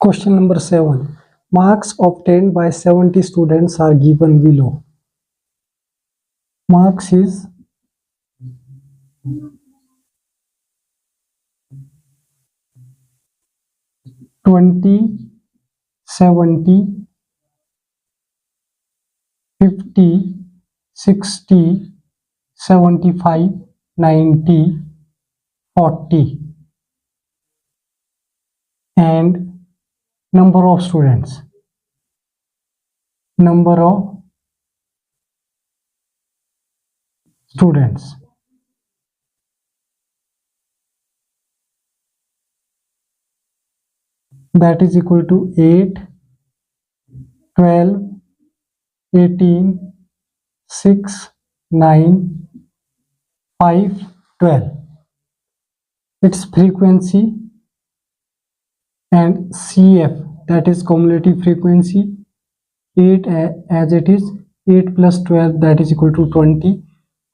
Question number 7. Marks obtained by 70 students are given below. Marks is 20, 70, 50, 60, 75, 90, 40. And number of students. Number of students. That is equal to 8, 12, 18, 6, 9, 5, 12. Its frequency and CF, that is cumulative frequency, 8 as it is, 8 plus 12 that is equal to 20,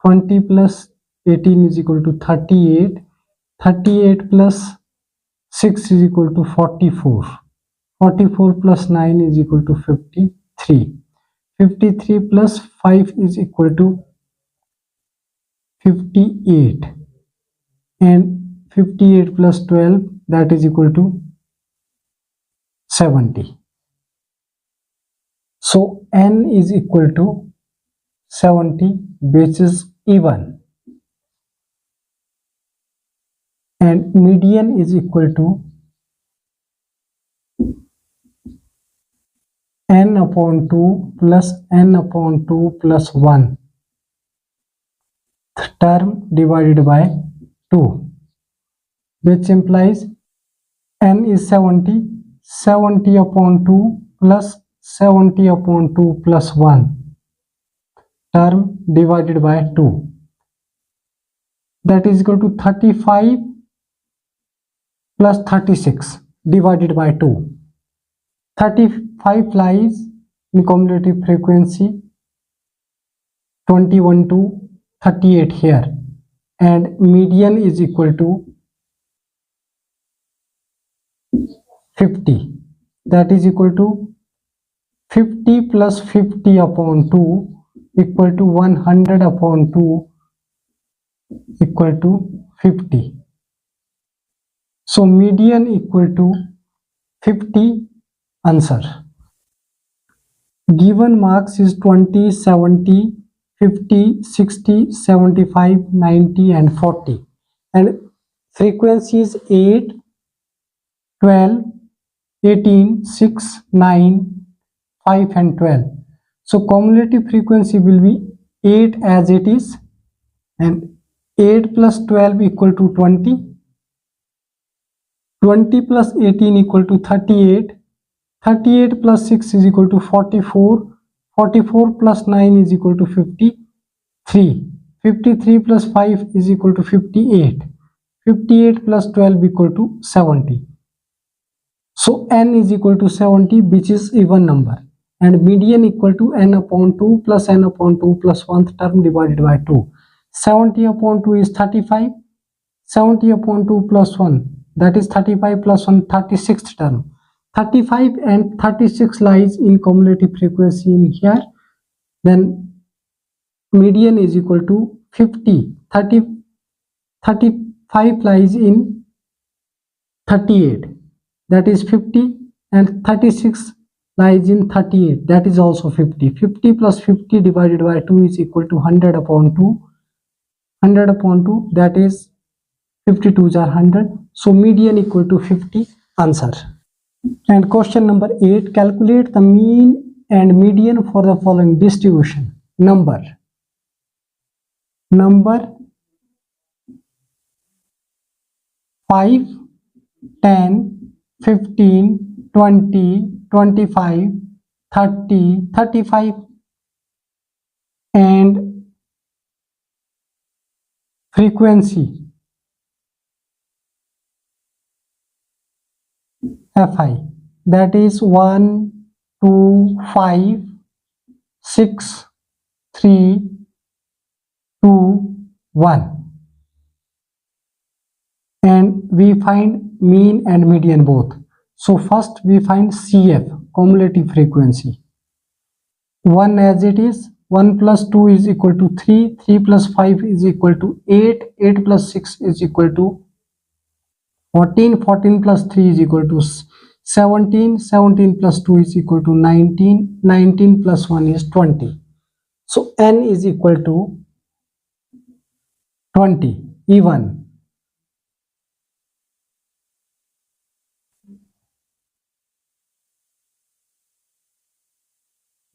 20 plus 18 is equal to 38, 38 plus 6 is equal to 44, 44 plus 9 is equal to 53, 53 plus 5 is equal to 58, and 58 plus 12 that is equal to 70. So n is equal to 70, which is even, and median is equal to n upon 2 plus n upon 2 plus 1 term divided by 2, which implies n is 70, 70 upon 2 plus 70 upon 2 plus 1 term divided by 2, that is equal to 35 plus 36 divided by 2. 35 lies in cumulative frequency, 21 to 38 here, and median is equal to 50, that is equal to 50 plus 50 upon 2 equal to 100 upon 2 equal to 50. So median equal to 50. Answer. Given marks is 20, 70, 50, 60, 75, 90 and 40, and frequency is 8, 12, 18, 6, 9, 5 and 12. So cumulative frequency will be 8 as it is, and 8 plus 12 equal to 20, 20 plus 18 equal to 38, 38 plus 6 is equal to 44, 44 plus 9 is equal to 53, 53 plus 5 is equal to 58, 58 plus 12 equal to 70. So n is equal to 70, which is even number, and median equal to n upon 2 plus n upon 2 plus 1th term divided by 2. 70 upon 2 is 35, 70 upon 2 plus 1, that is 35 plus 1, 36th term. 35 and 36 lies in cumulative frequency in here, then median is equal to 50, 35 lies in 38, that is 50, and 36 lies in 38, that is also 50. 50 plus 50 divided by 2 is equal to 100 upon 2, 100 upon 2 that is 52s are 100, so median equal to 50. Answer. And question number 8, calculate the mean and median for the following distribution. Number 5, 10, 15, 20, 25, 30, 35, and frequency Fi, that is 1, 2, 5, 6, 3, 2, 1, and we find mean and median both. So first we find CF, cumulative frequency. 1 as it is, 1 plus 2 is equal to 3, 3 plus 5 is equal to 8, 8 plus 6 is equal to 14, 14 plus 3 is equal to 17, 17 plus 2 is equal to 19, 19 plus 1 is 20. So N is equal to 20, even.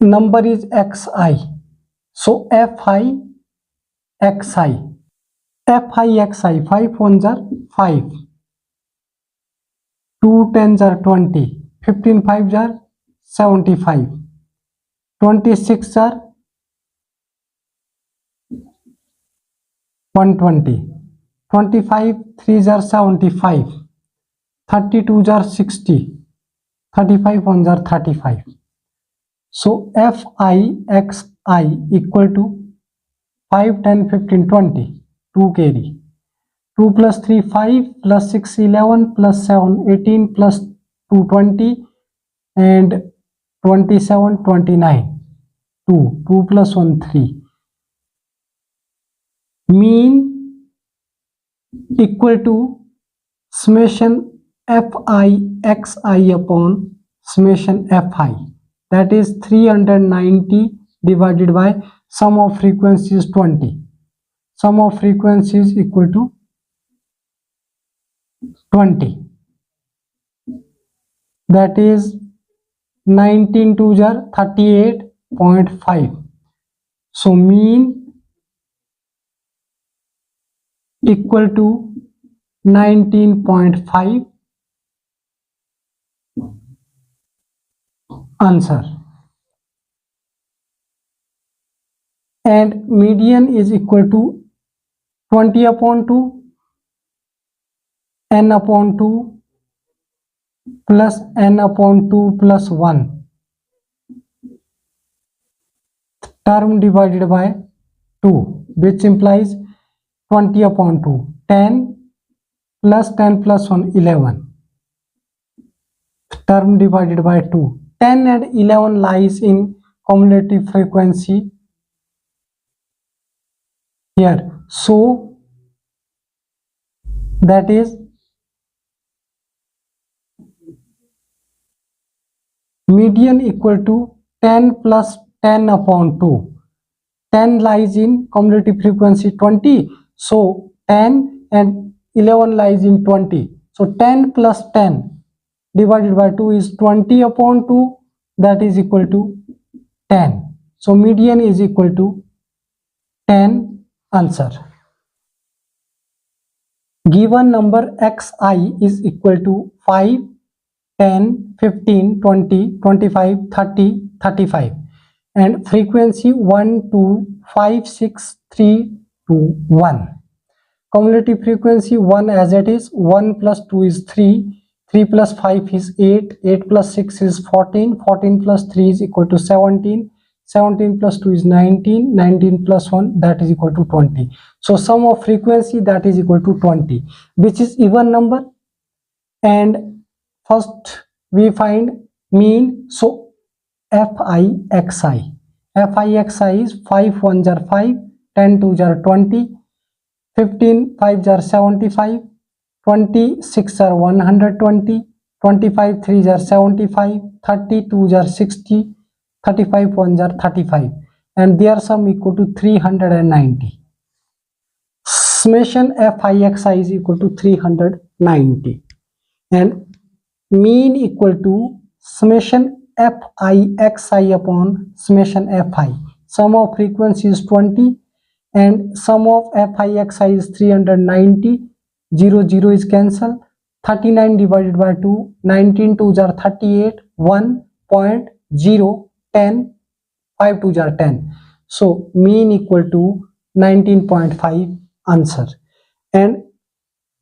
Number is xi, so fi xi, fi xi, 5 ones are 5, 2 tens are 20, 15 fives are 75, 26 are 120, 25 threes are 75, 32s are 60, 35 ones are 35. So fi xi equal to 5, 10, 15, 20, 2 carry. 2 plus 3 5 plus 6 11 plus 7 18 plus 2 20 and 27 29, 2 plus 1 3. Mean equal to summation fi xi upon summation fi, that is 390 divided by sum of frequencies 20. Sum of frequencies equal to 20, that is 19 2s are 38.5. so mean equal to 19.5. answer. And median is equal to 20 upon 2 n upon 2 plus n upon 2 plus 1 term divided by 2, which implies 20 upon 2, 10 plus 10 plus 1 11 term divided by 2. 10 and 11 lies in cumulative frequency here, so that is median equal to 10 plus 10 upon 2. 10 lies in cumulative frequency 20, so 10 and 11 lies in 20, so 10 plus 10 divided by 2 is 20 upon 2, that is equal to 10. So median is equal to 10. answer. Given number xi is equal to 5, 10, 15, 20, 25, 30, 35 and frequency 1, 2, 5, 6, 3, 2, 1. Cumulative frequency 1 as it is, 1 plus 2 is 3, 3 plus 5 is 8, 8 plus 6 is 14, 14 plus 3 is equal to 17, 17 plus 2 is 19, 19 plus 1 that is equal to 20. So sum of frequency that is equal to 20, which is even number. And first we find mean, so fi xi is 5 ones are 5, 10 twos are 20, 15 fives are 75, 26 are 120, 25 threes are 75, 32s are 60, 35 ones are 35 and their sum equal to 390. Summation fi xi is equal to 390 and mean equal to summation fi xi upon summation fi. Sum of frequency is 20 and sum of fi xi is 390. 0 0 is cancelled. 39 divided by 2, 19 2s are 38, 1.0, 10, 5 2s are 10. So mean equal to 19.5. answer. And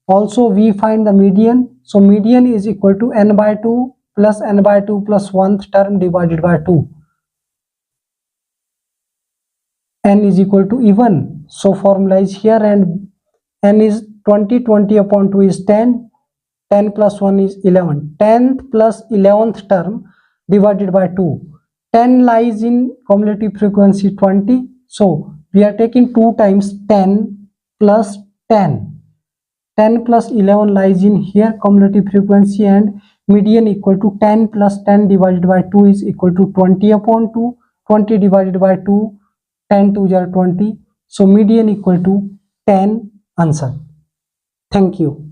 also we find the median, so median is equal to n by 2 plus n by 2 plus 1th term divided by 2. N is equal to even, so formula is here and n is 20, 20 upon 2 is 10, 10 plus 1 is 11. 10th plus 11th term divided by 2. 10 lies in cumulative frequency 20. So we are taking 2 times 10 plus 10. 10 plus 11 lies in here cumulative frequency, and median equal to 10 plus 10 divided by 2 is equal to 20 upon 2. 20 divided by 2, 10 2 are 20. So median equal to 10 answer. Thank you.